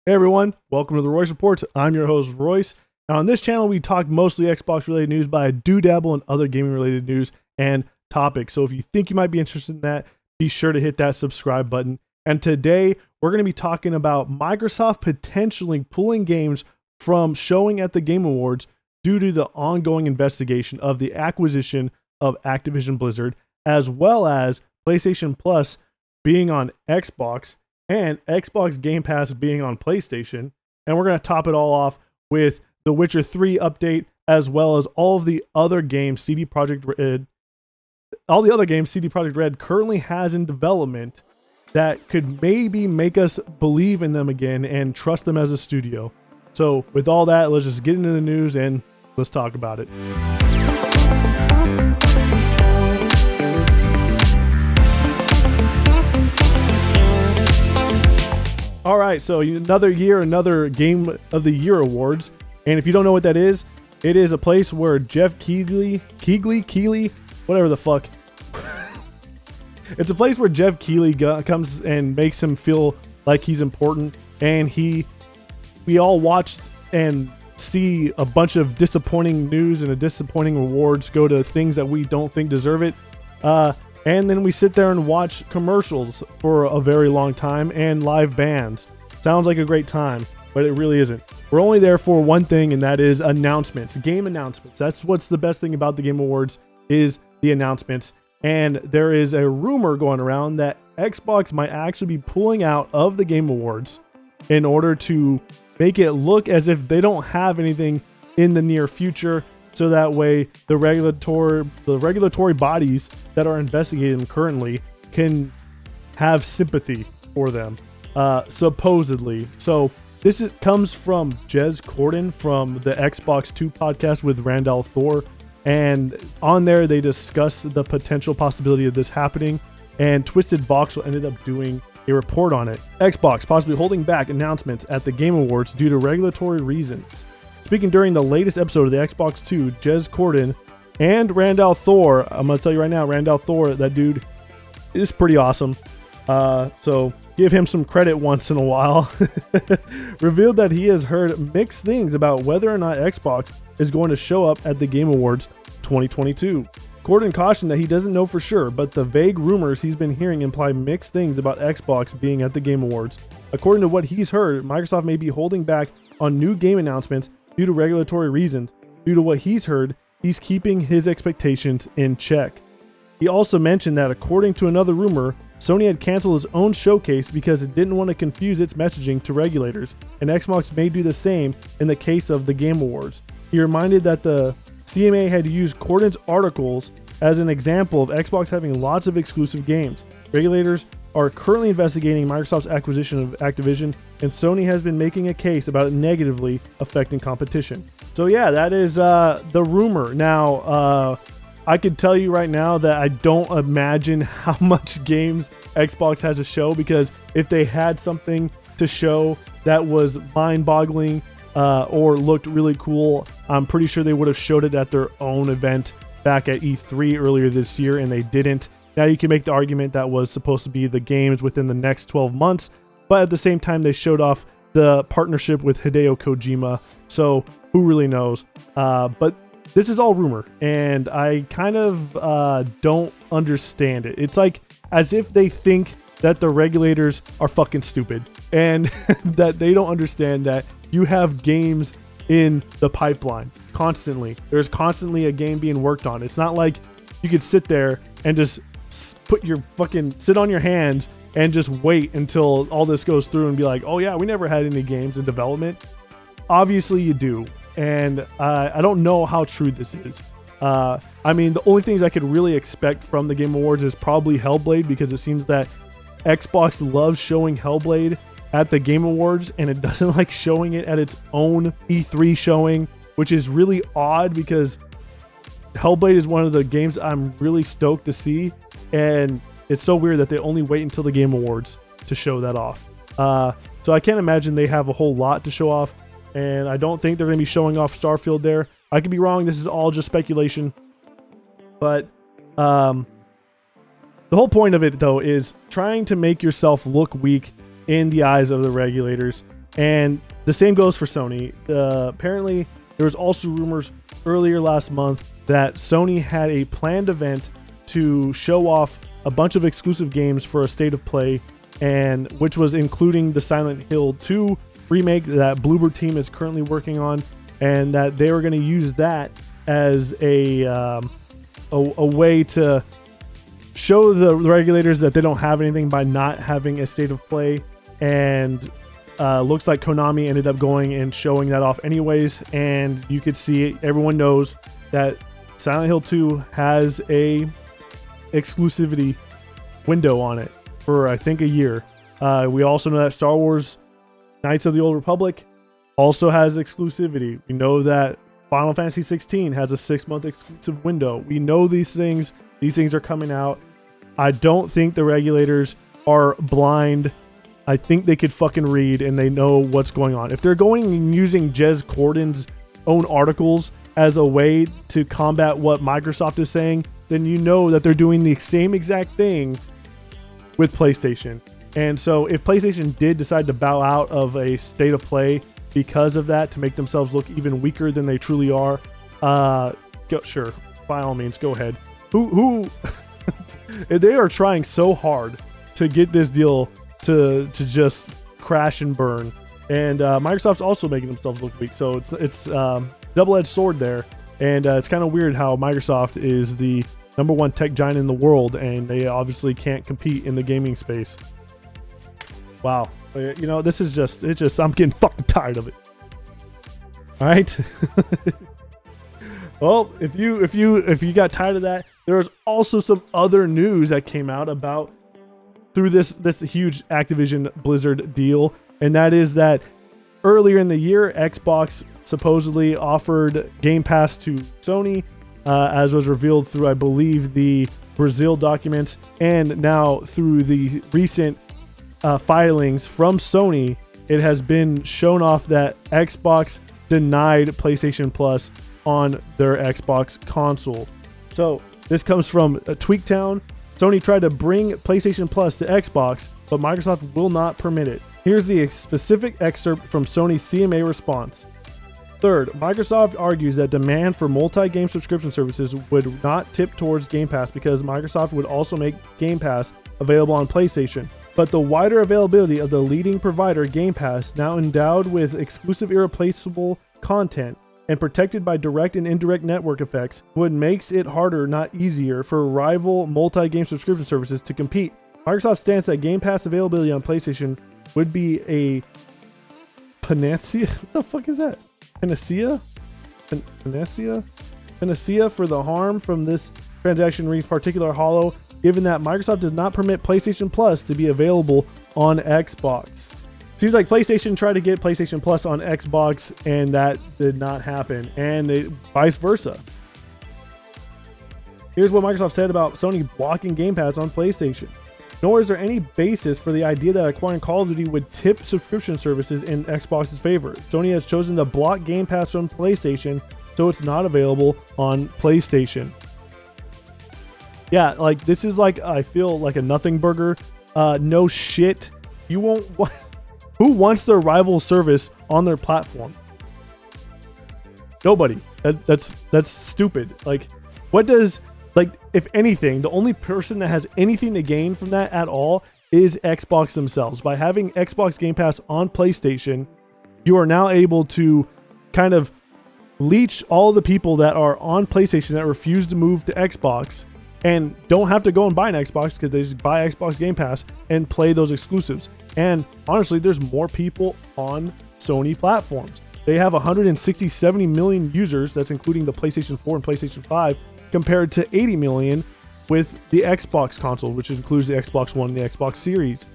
Hey everyone, welcome to the Royce Report. I'm your host Royce. Now on this channel we talk mostly Xbox related news, but I do dabble in other gaming related news and topics. So if you think you might be interested in that, be sure to hit that subscribe button. And today we're going to be talking about Microsoft potentially pulling games from showing at the Game Awards due to the ongoing investigation of the acquisition of Activision Blizzard, as well as PlayStation Plus being on Xbox and Xbox Game Pass being on PlayStation. And we're going to top it all off with the Witcher 3 update, as well as all of the other games CD Projekt Red currently has in development that could maybe make us believe in them again and trust them as a studio. So with all that, let's just get into the news and let's talk about it. All right, so another year, another Game of the Year awards. And if you don't know what that is, it is a place where Jeff Keighley, whatever the fuck. It's a place where Jeff Keighley comes and makes him feel like he's important. And we all watch and see a bunch of disappointing news and disappointing awards go to things that we don't think deserve it. And then we sit there and watch commercials for a very long time and live bands. Sounds like a great time, but it really isn't. We're only there for one thing, and that is announcements, game announcements. That's what's the best thing about the Game Awards is the announcements. And there is a rumor going around that Xbox might actually be pulling out of the Game Awards in order to make it look as if they don't have anything in the near future. So that way the regulatory bodies that are investigating them currently can have sympathy for them, supposedly. So this comes from Jez Corden from the Xbox 2 podcast with Randall Thor. And on there, they discuss the potential possibility of this happening. And Twisted Voxel ended up doing a report on it. Xbox possibly holding back announcements at the Game Awards due to regulatory reasons. Speaking during the latest episode of the Xbox 2, Jez Corden and Randall Thor, I'm going to tell you right now, Randall Thor, that dude is pretty awesome. So give him some credit once in a while. Revealed that he has heard mixed things about whether or not Xbox is going to show up at the Game Awards 2022. Corden cautioned that he doesn't know for sure, but the vague rumors he's been hearing imply mixed things about Xbox being at the Game Awards. According to what he's heard, Microsoft may be holding back on new game announcements due to regulatory reasons. Due to what he's heard, he's keeping his expectations in check. He also mentioned that according to another rumor, Sony had canceled its own showcase because it didn't want to confuse its messaging to regulators, and Xbox may do the same in the case of the Game Awards. He reminded that the CMA had used Corden's articles as an example of Xbox having lots of exclusive games. Regulators are currently investigating Microsoft's acquisition of Activision, and Sony has been making a case about it negatively affecting competition. So yeah, that is the rumor. Now, I could tell you right now that I don't imagine how much games Xbox has to show, because if they had something to show that was mind-boggling or looked really cool, I'm pretty sure they would have showed it at their own event back at E3 earlier this year, and they didn't. Now you can make the argument that was supposed to be the games within the next 12 months, but at the same time they showed off the partnership with Hideo Kojima, so who really knows? But this is all rumor, and I kind of don't understand it. It's like as if they think that the regulators are fucking stupid, and that they don't understand that you have games in the pipeline constantly. There's constantly a game being worked on. It's not like you could sit there and just sit on your hands and just wait until all this goes through and be like, oh yeah, we never had any games in development. Obviously you do. And I don't know how true this is. I mean, the only things I could really expect from the Game Awards is probably Hellblade, because it seems that Xbox loves showing Hellblade at the Game Awards, and it doesn't like showing it at its own E3 showing, which is really odd because Hellblade is one of the games I'm really stoked to see, and it's so weird that they only wait until the Game Awards to show that off. So I can't imagine they have a whole lot to show off, and I don't think they're going to be showing off Starfield there. I could be wrong. This is all just speculation. But the whole point of it, though, is trying to make yourself look weak in the eyes of the regulators. And the same goes for Sony. Apparently, there was also rumors earlier last month that Sony had a planned event to show off a bunch of exclusive games for a state of play, and which was including the Silent Hill 2 remake that Bloober team is currently working on, and that they were going to use that as a way to show the regulators that they don't have anything by not having a state of play. And looks like Konami ended up going and showing that off anyways, and you could see it. Everyone knows that Silent Hill 2 has a exclusivity window on it for I think a year. We also know that Star Wars Knights of the Old Republic also has exclusivity. We know that Final Fantasy 16 has a 6-month exclusive window. We know these things are coming out. I don't think the regulators are blind. I think they could fucking read and they know what's going on. If they're going and using Jez Corden's own articles as a way to combat what Microsoft is saying, then you know that they're doing the same exact thing with PlayStation. And so if PlayStation did decide to bow out of a state of play because of that, to make themselves look even weaker than they truly are, sure, by all means, go ahead. Who they are trying so hard to get this deal to just crash and burn, and Microsoft's also making themselves look weak. So it's double-edged sword there, and it's kind of weird how Microsoft is the #1 tech giant in the world, and they obviously can't compete in the gaming space. Wow, you know, this is just I'm getting fucking tired of it. All right. Well, if you got tired of that, there's also some other news that came out about through this huge Activision Blizzard deal, and that is that earlier in the year, Xbox supposedly offered Game Pass to Sony, as was revealed through, I believe, the Brazil documents, and now through the recent filings from Sony, it has been shown off that Xbox denied PlayStation Plus on their Xbox console. So this comes from Tweaktown. Sony tried to bring PlayStation Plus to Xbox, but Microsoft will not permit it. Here's the specific excerpt from Sony's CMA response. Third, Microsoft argues that demand for multi-game subscription services would not tip towards Game Pass because Microsoft would also make Game Pass available on PlayStation. But the wider availability of the leading provider, Game Pass, now endowed with exclusive irreplaceable content and protected by direct and indirect network effects, would makes it harder, not easier, for rival multi-game subscription services to compete. Microsoft stance that Game Pass availability on PlayStation would be a panacea. What the fuck is that? Panacea? Panacea for the harm from this transaction rings particular hollow, given that Microsoft does not permit PlayStation Plus to be available on Xbox. Seems like PlayStation tried to get PlayStation Plus on Xbox, and that did not happen, and vice versa. Here's what Microsoft said about Sony blocking Game Pass on PlayStation. Nor is there any basis for the idea that acquiring Call of Duty would tip subscription services in Xbox's favor. Sony has chosen to block Game Pass from PlayStation, so it's not available on PlayStation. Yeah, like this is like, I feel like a nothing burger. No shit. You won't. Who wants their rival service on their platform? Nobody. That's stupid. Like, what does, like, if anything, the only person that has anything to gain from that at all is Xbox themselves. By having Xbox Game Pass on PlayStation, you are now able to kind of leech all the people that are on PlayStation that refuse to move to Xbox and don't have to go and buy an Xbox because they just buy Xbox Game Pass and play those exclusives. And honestly, there's more people on Sony platforms. They have 170 million users, that's including the PlayStation 4 and PlayStation 5, compared to 80 million with the Xbox console, which includes the Xbox One and the Xbox Series.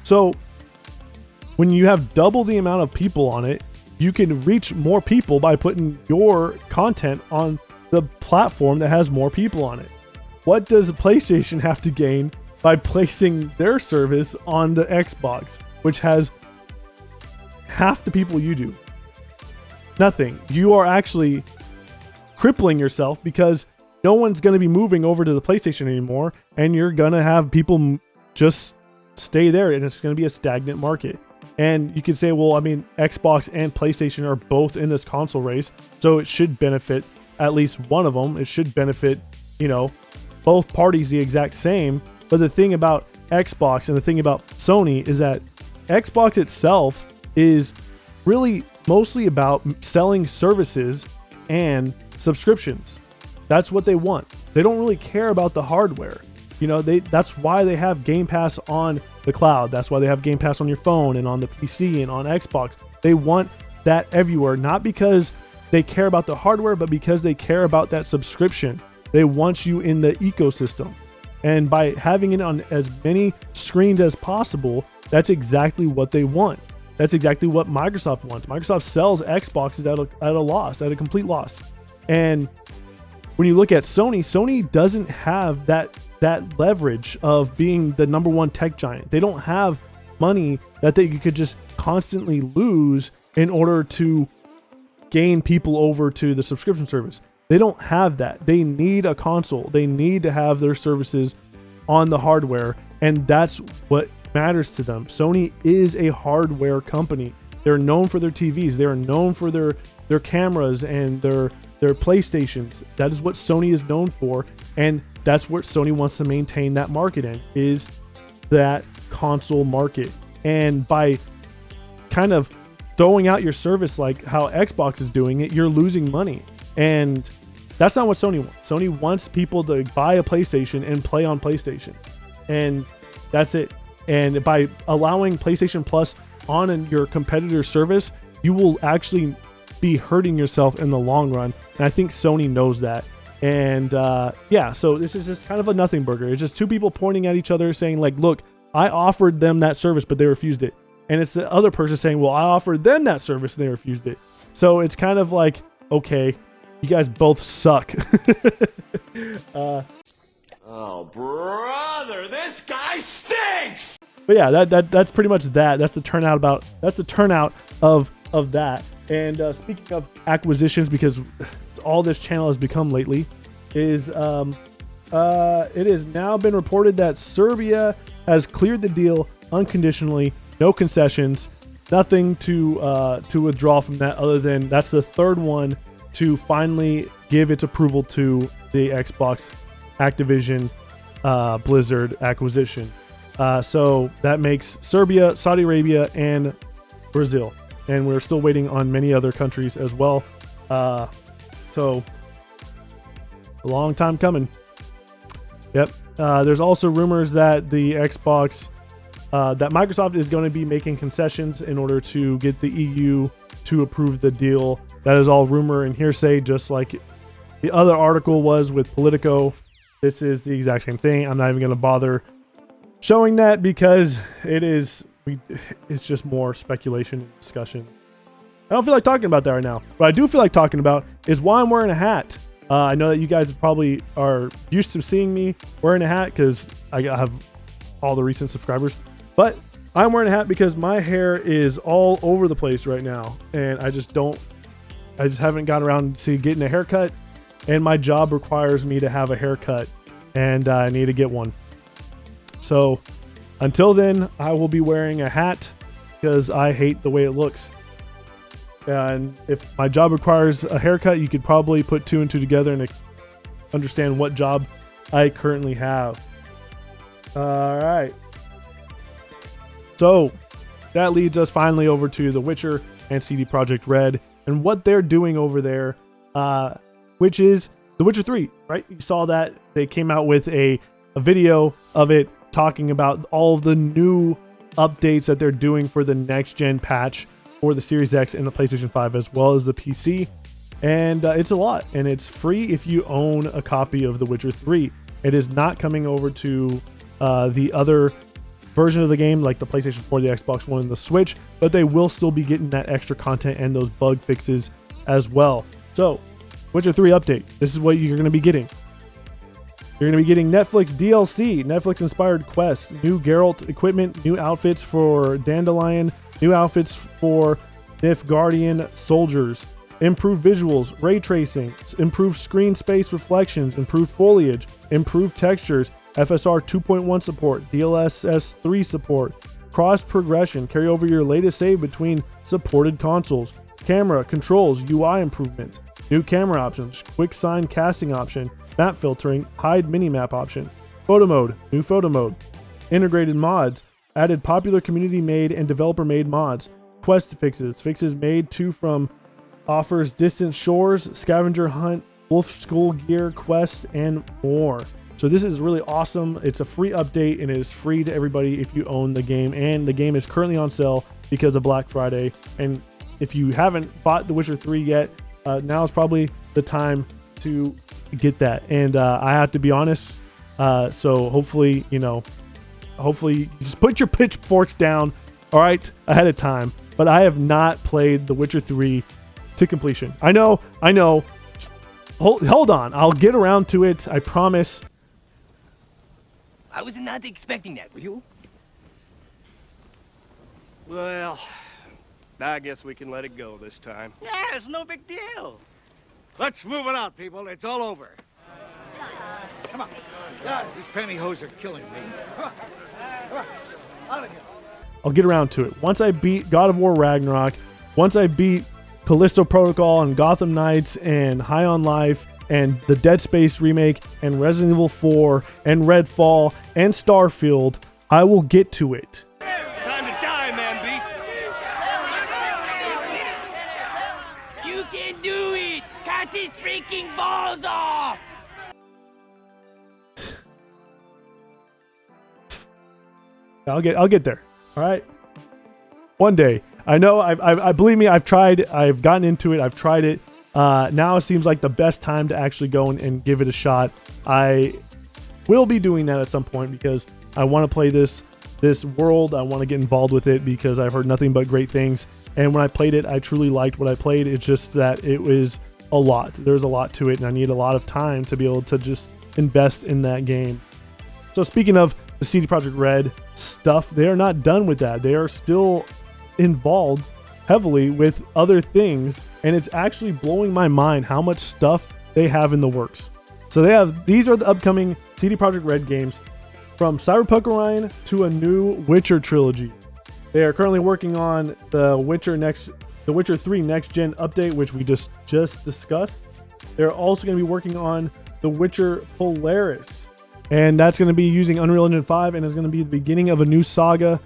So when you have double the amount of people on it, you can reach more people by putting your content on the platform that has more people on it. What does the PlayStation have to gain by placing their service on the Xbox, which has half the people you do? Nothing. You are actually crippling yourself because no one's going to be moving over to the PlayStation anymore, and you're going to have people just stay there, and it's going to be a stagnant market. And you could say, well, I mean, Xbox and PlayStation are both in this console race, so it should benefit at least one of them. It should benefit, you know, both parties the exact same. But the thing about Xbox and the thing about Sony is that Xbox itself is really mostly about selling services and subscriptions. That's what they want. They don't really care about the hardware. You know, that's why they have Game Pass on the cloud. That's why they have Game Pass on your phone and on the PC and on Xbox. They want that everywhere, not because they care about the hardware, but because they care about that subscription. They want you in the ecosystem. And by having it on as many screens as possible, that's exactly what they want. That's exactly what Microsoft wants. Microsoft sells Xboxes at a loss, at a complete loss. And when you look at Sony doesn't have that leverage of being the number one tech giant. They don't have money that you could just constantly lose in order to gain people over to the subscription service. They don't have that. They need a console. They need to have their services on the hardware, and that's what matters to them. Sony is a hardware company. They're known for their TVs. They're known for their cameras and their PlayStations. That is what Sony is known for, and that's what Sony wants to maintain that market in, is that console market. And by kind of throwing out your service like how Xbox is doing it, you're losing money. And that's not what Sony wants. Sony wants people to buy a PlayStation and play on PlayStation. And that's it. And by allowing PlayStation Plus on your competitor service, you will actually be hurting yourself in the long run. And I think Sony knows that. And yeah, so this is just kind of a nothing burger. It's just two people pointing at each other saying like, look, I offered them that service, but they refused it. And it's the other person saying, well, I offered them that service and they refused it. So it's kind of like, okay, you guys both suck. Oh, brother, this guy stinks! But yeah, that's pretty much that. That's the turnout of that. And speaking of acquisitions, because all this channel has become lately, is it has now been reported that Serbia has cleared the deal unconditionally, no concessions, nothing to withdraw from that, other than that's the third one to finally give its approval to the Xbox Activision Blizzard acquisition. So that makes Serbia, Saudi Arabia, and Brazil. And we're still waiting on many other countries as well. So a long time coming. Yep. There's also rumors that the Xbox, that Microsoft is going to be making concessions in order to get the EU to approve the deal. That is all rumor and hearsay, just like the other article was with Politico. This is the exact same thing. I'm not even going to bother showing that because it's just more speculation and discussion. I don't feel like talking about that right now. What I do feel like talking about is why I'm wearing a hat. I know that you guys probably are used to seeing me wearing a hat because I have all the recent subscribers. But I'm wearing a hat because my hair is all over the place right now. And I just haven't gotten around to getting a haircut. And my job requires me to have a haircut. And I need to get one. So until then, I will be wearing a hat because I hate the way it looks. And if my job requires a haircut, you could probably put two and two together and understand what job I currently have. All right. So that leads us finally over to The Witcher and CD Projekt Red and what they're doing over there, which is The Witcher 3, right? You saw that they came out with a video of it talking about all of the new updates that they're doing for the next gen patch for the Series X and the PlayStation 5 as well as the PC. And it's a lot, and it's free if you own a copy of The Witcher 3. It is not coming over to the other version of the game like the PlayStation 4, the Xbox One, and the Switch, but they will still be getting that extra content and those bug fixes as well. So Witcher 3 update, this is what you're going to be getting. You're going to be getting Netflix DLC, Netflix inspired quests, new Geralt equipment, new outfits for Dandelion, new outfits for Nilfgaardian soldiers, improved visuals, ray tracing, improved screen space reflections, improved foliage, improved textures, FSR 2.1 support, DLSS 3 support, cross progression, carry over your latest save between supported consoles, camera, controls, UI improvements, new camera options, quick sign casting option, map filtering, hide minimap option, photo mode, new photo mode, integrated mods, added popular community made and developer made mods, quest fixes made to from offers, distant shores, scavenger hunt, wolf school gear, quests, and more. So this is really awesome. It's a free update and it is free to everybody if you own the game, and the game is currently on sale because of Black Friday. And if you haven't bought The Witcher 3 yet, now is probably the time to get that. And I have to be honest, so hopefully just put your pitchforks down, all right, ahead of time. But I have not played The Witcher 3 to completion. I know. Hold on. I'll get around to it. I promise. I was not expecting that, were you? Well, I guess we can let it go this time. Yeah, it's no big deal. Let's move it out, people. It's all over. Come on. God, these pantyhose are killing me. Come on. Come on. Out of here. I'll get around to it. Once I beat God of War Ragnarok, once I beat Callisto Protocol and Gotham Knights and High on Life and the Dead Space remake and Resident Evil 4 and Redfall and Starfield, I will get to it. It's time to die, man beast. You can do it! Cut his freaking balls off! I'll get there. All right. One day. I know. I believe me. I've tried. I've gotten into it. I've tried it. Now it seems like the best time to actually go and give it a shot. I will be doing that at some point because I want to play this world. I want to get involved with it because I've heard nothing but great things. And when I played it, I truly liked what I played. It's just that it was a lot. There's a lot to it, and I need a lot of time to be able to just invest in that game. So speaking of the CD Projekt Red stuff, they are not done with that. They are still involved heavily with other things, and it's actually blowing my mind how much stuff they have in the works. So these are the upcoming CD Projekt Red games, from Cyberpunk Orion to a new Witcher trilogy. They are currently working on the Witcher 3 next gen update, which we just discussed. They're also going to be working on the Witcher Polaris, and that's going to be using Unreal Engine 5, and is going to be the beginning of a new saga,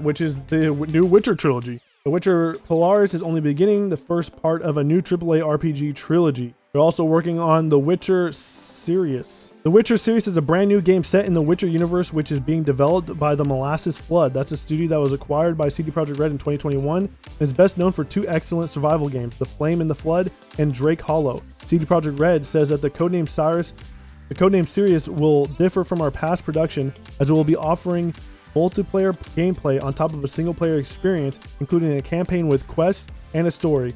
which is the new Witcher trilogy. The Witcher Polaris is only beginning the first part of a new AAA RPG trilogy. They're also working on The Witcher Sirius. The Witcher series is a brand new game set in the Witcher universe, which is being developed by the Molasses Flood. That's a studio that was acquired by CD Projekt Red in 2021 and is best known for two excellent survival games, The Flame and the Flood and Drake Hollow. CD Projekt Red says that the codename Sirius will differ from our past production, as it will be offering multiplayer gameplay on top of a single player experience, including a campaign with quests and a story.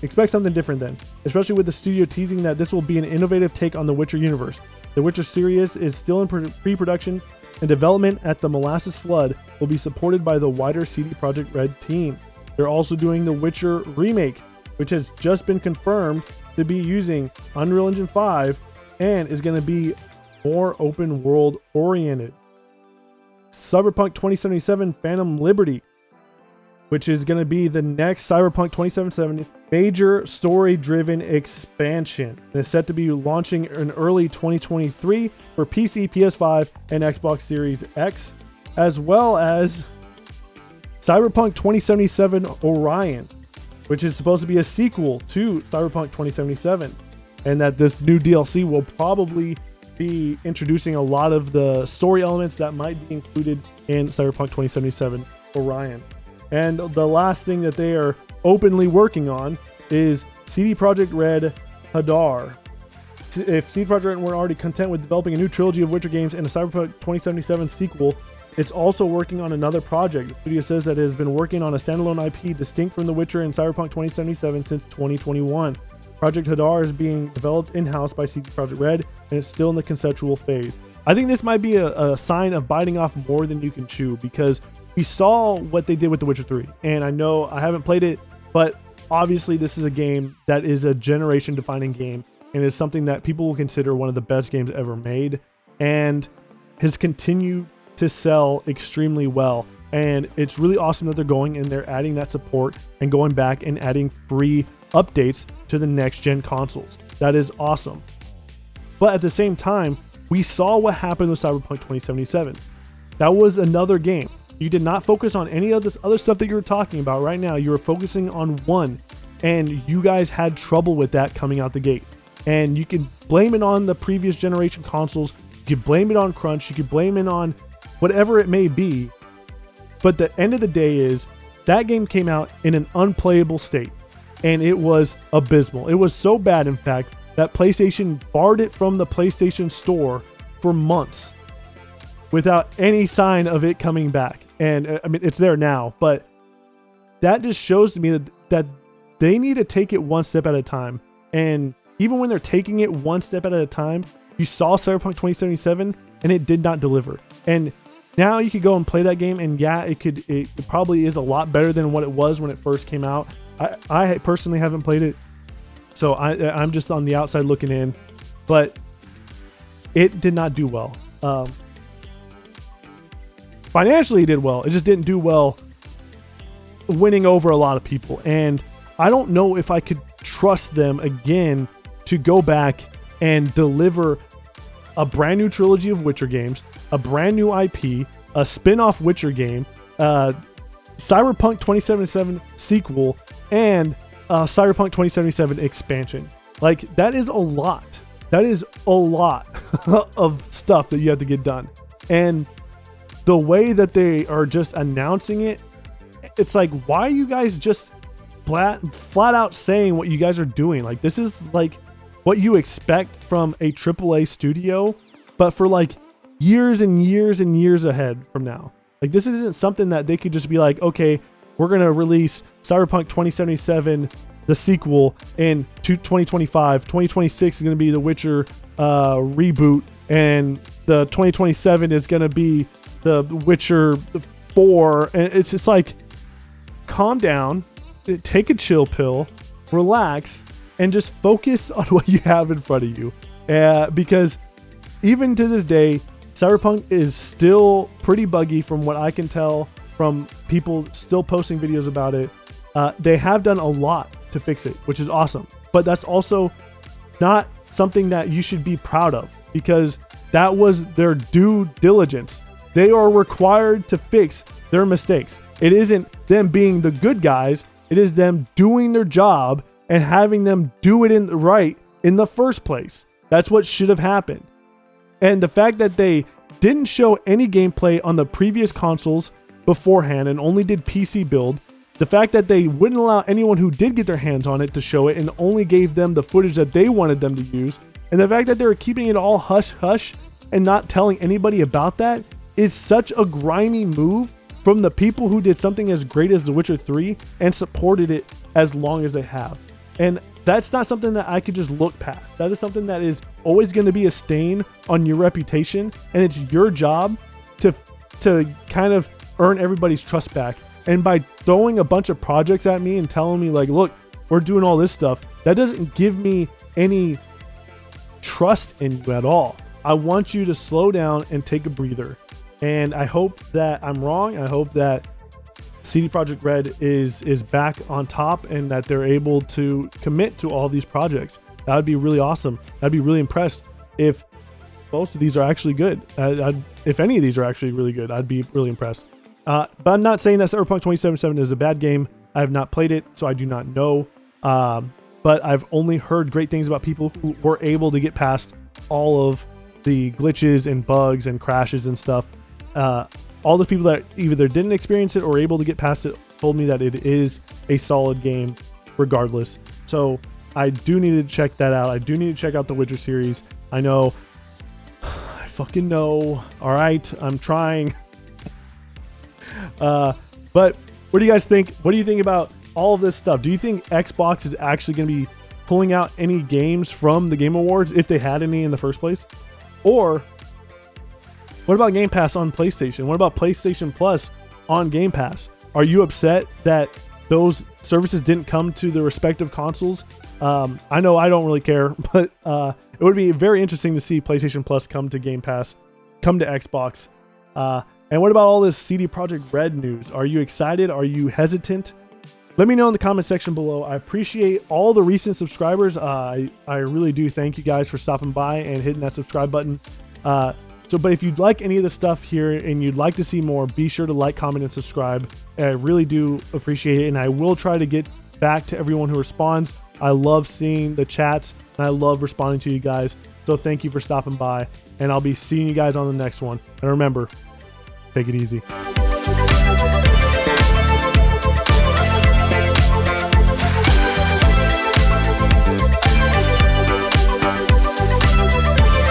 Expect something different then, especially with the studio teasing that this will be an innovative take on the Witcher universe. The Witcher series is still in pre-production, and development at the Molasses Flood will be supported by the wider CD Projekt Red team. They're also doing the Witcher remake, which has just been confirmed to be using Unreal Engine 5 and is going to be more open world oriented. Cyberpunk 2077 Phantom Liberty, which is going to be the next Cyberpunk 2077 major story-driven expansion. And it's set to be launching in early 2023 for PC, PS5, and Xbox Series X, as well as Cyberpunk 2077 Orion, which is supposed to be a sequel to Cyberpunk 2077, and that this new DLC will probably be introducing a lot of the story elements that might be included in Cyberpunk 2077 Orion. And the last thing that they are openly working on is CD Projekt Red Hadar. If CD Projekt Red weren't already content with developing a new trilogy of Witcher games and a Cyberpunk 2077 sequel, it's also working on another project. The studio says that it has been working on a standalone IP distinct from The Witcher and Cyberpunk 2077 since 2021. Project Hadar is being developed in-house by CD Projekt Red, and it's still in the conceptual phase. I think this might be a sign of biting off more than you can chew, because we saw what they did with The Witcher 3, and I know I haven't played it, but obviously this is a game that is a generation-defining game, and is something that people will consider one of the best games ever made, and has continued to sell extremely well. And it's really awesome that they're going and they're adding that support and going back and adding free updates to the next gen consoles. That is awesome. But at the same time, we saw what happened with Cyberpunk 2077. That was another game. You did not focus on any of this other stuff that you were talking about right now. You were focusing on one, and you guys had trouble with that coming out the gate. And you can blame it on the previous generation consoles. You could blame it on crunch. You could blame it on whatever it may be. But the end of the day is that game came out in an unplayable state, and it was abysmal. It was so bad, in fact, that PlayStation barred it from the PlayStation Store for months without any sign of it coming back. And I mean, it's there now, but that just shows to me that they need to take it one step at a time. And even when they're taking it one step at a time, you saw Cyberpunk 2077 and it did not deliver. And now you could go and play that game, and yeah, it probably is a lot better than what it was when it first came out. I personally haven't played it, so I'm just on the outside looking in, but it did not do well. Financially, it did well. It just didn't do well winning over a lot of people. And I don't know if I could trust them again to go back and deliver a brand new trilogy of Witcher games, a brand new IP, a spin-off Witcher game, Cyberpunk 2077 sequel, and Cyberpunk 2077 expansion. Like, that is a lot. That is a lot of stuff that you have to get done. And the way that they are just announcing it, it's like, why are you guys just flat out saying what you guys are doing? Like, this is like what you expect from a AAA studio, but for like years and years and years ahead from now. Like, this isn't something that they could just be like, okay, we're going to release Cyberpunk 2077, the sequel, in 2025. 2026 is going to be the Witcher reboot, and the 2027 is going to be the Witcher 4. And it's just like, calm down, take a chill pill, relax, and just focus on what you have in front of you. Because even to this day, Cyberpunk is still pretty buggy from what I can tell from people still posting videos about it. They have done a lot to fix it, which is awesome. But that's also not something that you should be proud of, because that was their due diligence. They are required to fix their mistakes. It isn't them being the good guys. It is them doing their job and having them do it right in the first place. That's what should have happened. And the fact that they didn't show any gameplay on the previous consoles beforehand and only did PC build, the fact that they wouldn't allow anyone who did get their hands on it to show it and only gave them the footage that they wanted them to use, and the fact that they were keeping it all hush-hush and not telling anybody about that is such a grimy move from the people who did something as great as The Witcher 3 and supported it as long as they have. And that's not something that I could just look past. That is something that is always going to be a stain on your reputation, and it's your job to kind of earn everybody's trust back. And by throwing a bunch of projects at me and telling me like, look, we're doing all this stuff, that doesn't give me any trust in you at all. I want you to slow down and take a breather. And I hope that I'm wrong. I hope that CD Projekt Red is back on top and that they're able to commit to all these projects. That would be really awesome. I'd be really impressed if most of these are actually good. If any of these are actually really good, I'd be really impressed. But I'm not saying that Cyberpunk 2077 is a bad game. I have not played it, so I do not know. But I've only heard great things about people who were able to get past all of the glitches and bugs and crashes and stuff. All the people that either didn't experience it or were able to get past it told me that it is a solid game regardless. So I do need to check that out. I do need to check out the Witcher series. I know. I fucking know. All right. I'm trying. But what do you guys think? What do you think about all of this stuff? Do you think Xbox is actually going to be pulling out any games from the Game Awards if they had any in the first place? Or what about Game Pass on PlayStation? What about PlayStation Plus on Game Pass? Are you upset that those services didn't come to the respective consoles? I know I don't really care, but it would be very interesting to see PlayStation Plus come to Game Pass, come to Xbox. And what about all this CD Projekt Red news? Are you excited? Are you hesitant? Let me know in the comment section below. I appreciate all the recent subscribers. I really do thank you guys for stopping by and hitting that subscribe button. But if you'd like any of the stuff here and you'd like to see more, be sure to like, comment, and subscribe. I really do appreciate it, and I will try to get back to everyone who responds. I love seeing the chats, and I love responding to you guys. So thank you for stopping by, and I'll be seeing you guys on the next one. And remember, take it easy.